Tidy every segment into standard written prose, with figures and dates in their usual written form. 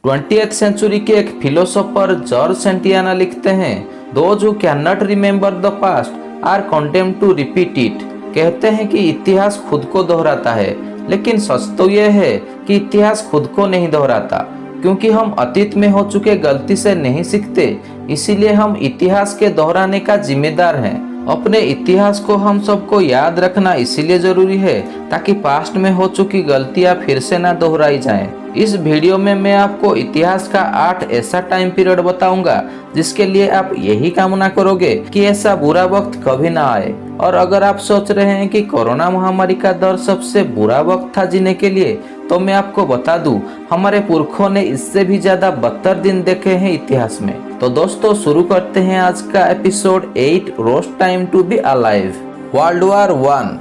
20th century के एक philosopher George Santayana लिखते हैं, those who can not remember the past are condemned to repeat it. कहते हैं कि इतिहास खुद को दोहराता है, लेकिन सच तो यह है कि इतिहास खुद को नहीं दोहराता, क्योंकि हम अतीत में हो चुके गलती से नहीं सीखते, इसीलिए हम इतिहास के दोहराने का जिम्मेदार हैं। अपने इतिहास को हम सबको याद रखना इसीलिए जरूरी है ताकि पास्ट में हो चुकी गलतियां फिर से ना दोहराई जाएं। इस वीडियो में मैं आपको इतिहास का 8 ऐसा टाइम पीरियड बताऊंगा जिसके लिए आप यही कामना करोगे कि ऐसा बुरा वक्त कभी ना आए। और अगर आप सोच रहे हैं कि कोरोना महामारी का दौर सबसे बुरा वक्त था जीने के लिए, तो मैं आपको बता दूं, हमारे पुरखों ने इससे भी ज्यादा बदतर दिन देखे हैं इतिहास में। तो दोस्तों शुरू करते हैं आज का episode 8 worst time to be alive. World war 1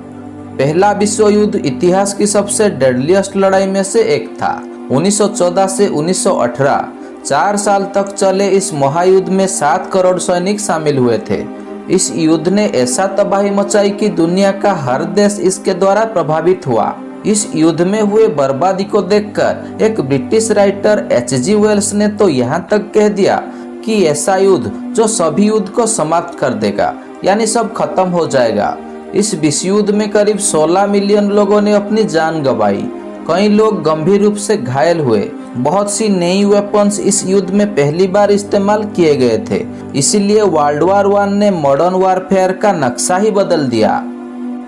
पहला विश्व युद्ध इतिहास की सबसे डेडलिएस्ट लड़ाई में से एक था। 1914 से 1918 4 साल तक चले इस महायुद्ध में 7 करोड़ सैनिक शामिल हुए थे। इस युद्ध ने ऐसा तबाही मचाई कि दुनिया का हर देश इसके द्वारा प्रभावित हुआ। इस युद्ध में हुए बर्बादी को देखकर एक ब्रिटिश राइटर H.G. वेल्स ने तो यहाँ तक कह दिया कि ऐसा युद्ध जो सभी युद्ध को समाप्त कर देगा, यानी सब खत्म हो जाएगा। इस विश्व युद्ध में करीब 16 मिलियन लोगों ने अपनी जान गंवाई। कई लोग गंभीर रूप से घायल हुए। बहुत सी नई वेपन्स इस युद्ध में पहली बार इस्तेमाल किए गए थे। इसीलिए वर्ल्ड वॉर 1 ने मॉडर्न वॉरफेयर का नक्शा ही बदल दिया।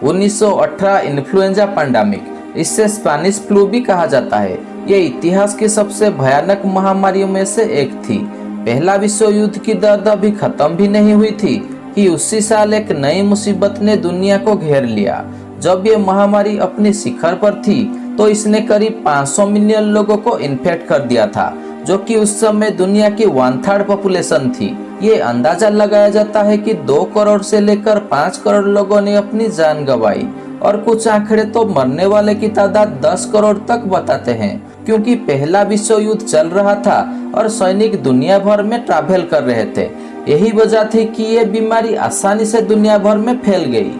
1918 इन्फ्लुएंजा पैंडेमिक, इससे स्पेनिश फ्लू भी कहा जाता है, ये इतिहास की सबसे भयानक महामारियों में से एक थी। पहला विश्व युद्ध की दर्द अभी खत्म भी नहीं हुई थी कि उसी साल एक नई मुसीबत ने दुनिया को घेर लिया। जब ये महामारी अपनी शिखर पर थी तो इसने करीब 500 मिलियन लोगों को इन्फेक्ट कर दिया था, जो कि उस समय दुनिया की 1/3 पॉपुलेशन थी। ये अंदाजा लगाया जाता है कि 2 करोड़ से लेकर 5 करोड़ लोगों ने अपनी जान गंवाई, और कुछ आंकड़े तो मरने वाले की तादाद 10 करोड़ तक बताते हैं, क्योंकि पहला विश्व युद्ध चल रहा था और सैनिक दुनिया भर में ट्रैवल कर रहे थे। यही वजह थी कि ये बीमारी आसानी से दुनिया भर में फैल गई।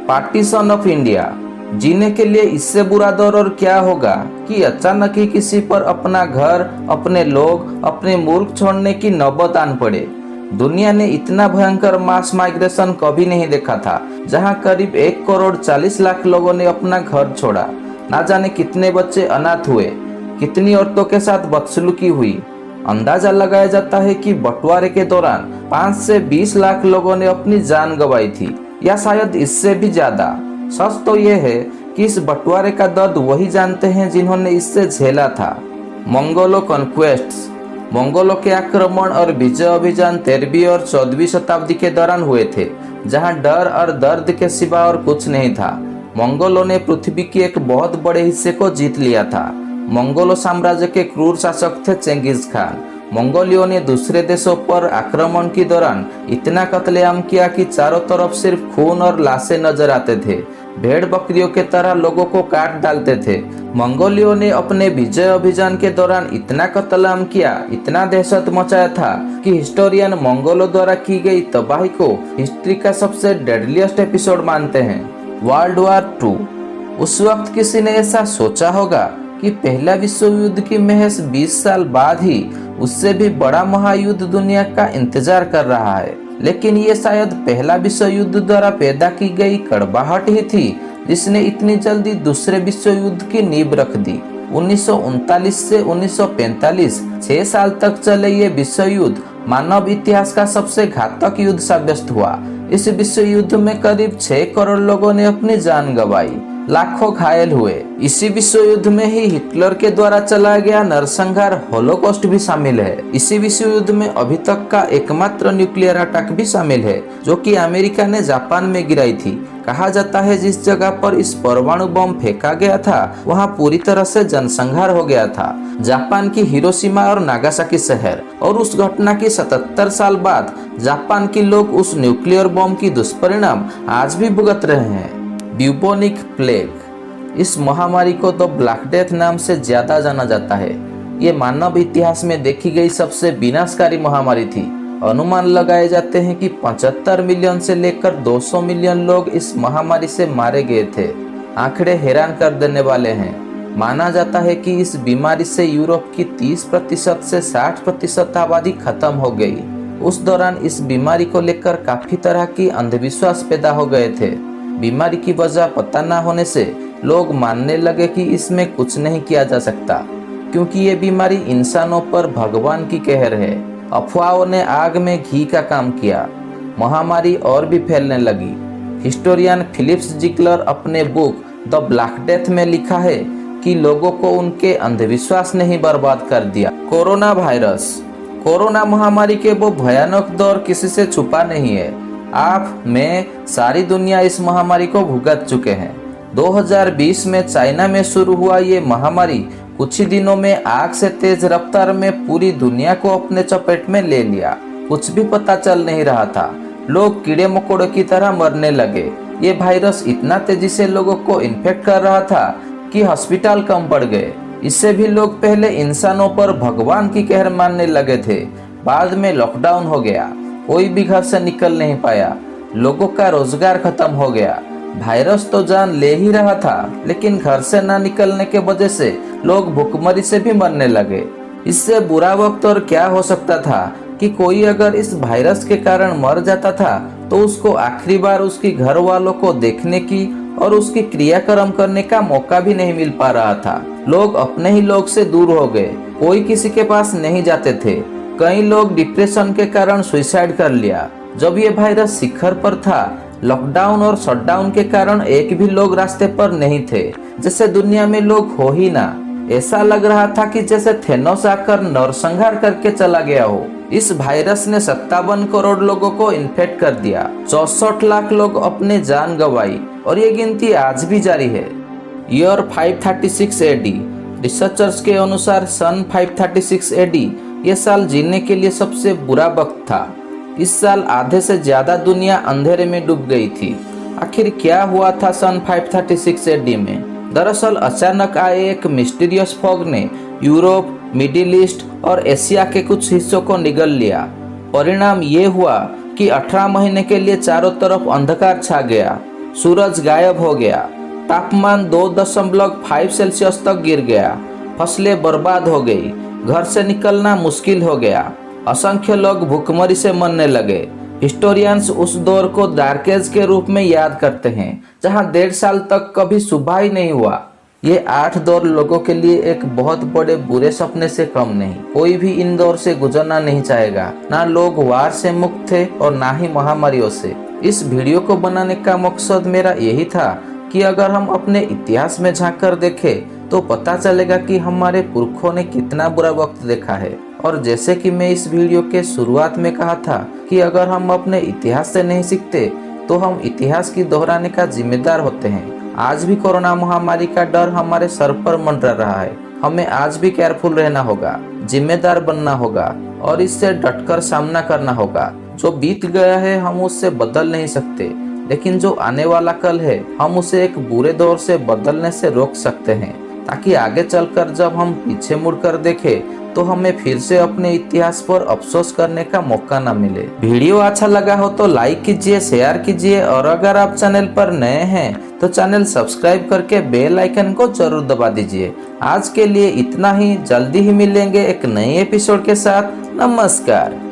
पार्टीशन ऑफ इंडिया, जीने के लिए इससे बुरा दौर और क्या होगा कि अचानक ही किसी पर अपना घर, अपने लोग, अपने मुल्क छोड़ने की नौबत आन पड़े। दुनिया ने इतना भयंकर मास माइग्रेशन कभी नहीं देखा था, जहां करीब 1 करोड़ 40 लाख लोगों ने अपना घर छोड़ा। ना जाने कितने बच्चे अनाथ हुए, कितनी औरतों के साथ बदसलूकी हुई। अंदाजा लगाया जाता है कि बंटवारे के दौरान 5 से 20 लाख लोगों ने अपनी जान गंवाई थी, या शायद इससे भी ज्यादा। सच तो यह है कि इस बंटवारे का दर्द वही जानते हैं जिन्होंने इससे झेला था। मंगोलो कॉन्क्वेस्ट्स, मंगोलों के आक्रमण और विजय अभियान 13वीं और 14वीं शताब्दी के दौरान हुए थे, जहां डर और दर्द के सिवा और कुछ नहीं था। मंगोलों ने पृथ्वी के एक बहुत बड़े हिस्से को जीत लिया था। मंगोलो साम्राज्य के क्रूर शासक थे चेंगिज खान। मंगोलियों ने दूसरे देशों पर आक्रमण के दौरान इतना कत्लेआम किया कि चारों तरफ सिर्फ खून और लाशें नजर आते थे। भेड़ बकरियों के तरह लोगों को काट डालते थे। मंगोलियों ने अपने विजय अभियान के दौरान इतना कत्लेआम किया, इतना दहशत मचाया था कि हिस्टोरियन मंगोलों द्वारा की गई तबाही को हिस्ट्री का सबसे डेडलिएस्ट एपिसोड मानते हैं। वर्ल्ड वॉर 2, उस वक्त किसी ने ऐसा सोचा होगा कि पहला विश्व युद्ध की महज 20 साल बाद ही उससे भी बड़ा महायुद्ध दुनिया का इंतजार कर रहा है। लेकिन ये शायद पहला विश्व युद्ध द्वारा पैदा की गई कड़वाहट ही थी जिसने इतनी जल्दी दूसरे विश्व युद्ध की नींव रख दी। 1939 से 1945 6 साल तक चले ये विश्व युद्ध मानव इतिहास का सबसे घातक युद्ध साब्यस्त हुआ। इस विश्व युद्ध में करीब 6 करोड़ लोगों ने अपनी जान गंवाई, लाखों घायल हुए। इसी विश्व युद्ध में ही हिटलर के द्वारा चलाया गया नरसंहार होलोकॉस्ट भी शामिल है। इसी विश्व युद्ध में अभी तक का एकमात्र न्यूक्लियर अटैक भी शामिल है, जो कि अमेरिका ने जापान में गिराई थी। कहा जाता है जिस जगह पर इस परमाणु बम फेंका गया था वहां पूरी तरह से जनसंहार हो गया था, जापान की हिरोशिमा और नागासाकी शहर। और उस घटना की 77 साल बाद जापान के लोग उस न्यूक्लियर बम की दुष्परिणाम आज भी भुगत रहे हैं। ब्यूबोनिक प्लेग, इस महामारी को तो ब्लैक डेथ नाम से ज्यादा जाना जाता है। ये मानव इतिहास में देखी गई सबसे विनाशकारी महामारी थी। अनुमान लगाए जाते हैं कि 75 मिलियन से लेकर 200 मिलियन लोग इस महामारी से मारे गए थे। आंकड़े हैरान कर देने वाले हैं। माना जाता है कि इस बीमारी से यूरोप की 30% से 60% आबादी खत्म हो गई। उस दौरान इस बीमारी को लेकर काफी तरह की अंधविश्वास पैदा हो गए थे। बीमारी की वजह पता न होने से लोग मानने लगे कि इसमें कुछ नहीं किया जा सकता, क्योंकि ये बीमारी इंसानों पर भगवान की कहर है। अफवाहों ने आग में घी का काम किया। महामारी और भी फैलने लगी। हिस्टोरियन फिलिप्स जिगलर अपने बुक द ब्लैक डेथ में लिखा है कि लोगों को उनके अंधविश्वास ने ही बर्बाद कर दिया। Corona virus. कोरोना महामारी के वो भयानक दौर किसी से छुपा नहीं है। आप, मैं, सारी दुनिया इस महामारी को भुगत चुके हैं। 2020 में चाइना में शुरू हुआ ये महामारी कुछ ही दिनों में आग से तेज रफ्तार में पूरी दुनिया को अपने चपेट में ले लिया। कुछ भी पता चल नहीं रहा था। लोग कीड़े मकोड़ों की तरह मरने लगे। ये वायरस इतना तेजी से लोगों को इन्फेक्ट कर रहा था कि हॉस्पिटल कम पड़ गए। इससे भी लोग पहले इंसानों पर भगवान की कहर मानने लगे थे। बाद में लॉकडाउन हो गया। कोई भी घर से निकल नहीं पाया। लोगों का रोजगार खत्म हो गया। वायरस तो जान ले ही रहा था, लेकिन घर से ना निकलने के वजह से लोग भूखमरी से भी मरने लगे। इससे बुरा वक्त और क्या हो सकता था कि कोई अगर इस वायरस के कारण मर जाता था तो उसको आखिरी बार उसके घर वालों को देखने की और उसकी क्रियाक्रम करने का मौका भी नहीं मिल पा रहा था। लोग अपने ही लोग से दूर हो गए। कोई किसी के पास नहीं जाते थे। कई लोग डिप्रेशन के कारण सुसाइड कर लिया। जब ये वायरस शिखर पर था, लॉकडाउन और शटडाउन के कारण एक भी लोग रास्ते पर नहीं थे। जैसे दुनिया में लोग हो ही ना। ऐसा लग रहा था कि जैसे थेनोस आकर नरसंहार करके चला गया हो। इस वायरस ने 57 करोड़ लोगों को इन्फेक्ट कर दिया। 64 लाख लोग अपने जान गंवाई और ये गिनती आज भी जारी है। Year 536 AD। रिसर्चर्स के अनुसार सन 536 AD ये साल जीने के लिए सबसे बुरा वक्त था। इस साल आधे से ज्यादा दुनिया अंधेरे में डूब गई थी। आखिर क्या हुआ था सन 536 AD में? दरअसल अचानक आए एक मिस्टीरियस फॉग ने यूरोप, मिडिल ईस्ट और एशिया के कुछ हिस्सों को निगल लिया। परिणाम ये हुआ कि 18 महीने के लिए चारों तरफ अंधकार छा गया। सूरज गायब हो गया। तापमान 2.5 सेल्सियस तक गिर गया। फसलें बर्बाद हो गई। घर से निकलना मुश्किल हो गया। असंख्य लोग भूखमरी से मरने लगे। हिस्टोरियंस उस दौर को डार्क एज के रूप में याद करते हैं, जहां 1.5 साल तक कभी सुबह ही नहीं हुआ। ये 8 दौर लोगों के लिए एक बहुत बड़े बुरे सपने से कम नहीं। कोई भी इन दौर से गुजरना नहीं चाहेगा। ना लोग वार से मुक्त थे और ना ही महामारियों से। इस वीडियो को बनाने का मकसद मेरा यही था कि अगर हम अपने इतिहास में झांक कर देखें तो पता चलेगा कि हमारे पुरखों ने कितना बुरा वक्त देखा है। और जैसे कि मैं इस वीडियो के शुरुआत में कहा था कि अगर हम अपने इतिहास से नहीं सीखते तो हम इतिहास की दोहराने का जिम्मेदार होते हैं। आज भी कोरोना महामारी का डर हमारे सर पर मंडरा रहा है। हमें आज भी केयरफुल रहना होगा, जिम्मेदार बनना होगा और इससे डटकर सामना करना होगा। जो बीत गया है हम उससे बदल नहीं सकते, लेकिन जो आने वाला कल है हम उसे एक बुरे दौर से बदलने से रोक सकते हैं, ताकि आगे चलकर जब हम पीछे मुड़कर देखें तो हमें फिर से अपने इतिहास पर अफसोस करने का मौका न मिले। वीडियो अच्छा लगा हो तो लाइक कीजिए, शेयर कीजिए और अगर आप चैनल पर नए हैं तो चैनल सब्सक्राइब करके बेल आइकन को जरूर दबा दीजिए। आज के लिए इतना ही। जल्दी ही मिलेंगे एक नए एपिसोड के साथ। नमस्कार।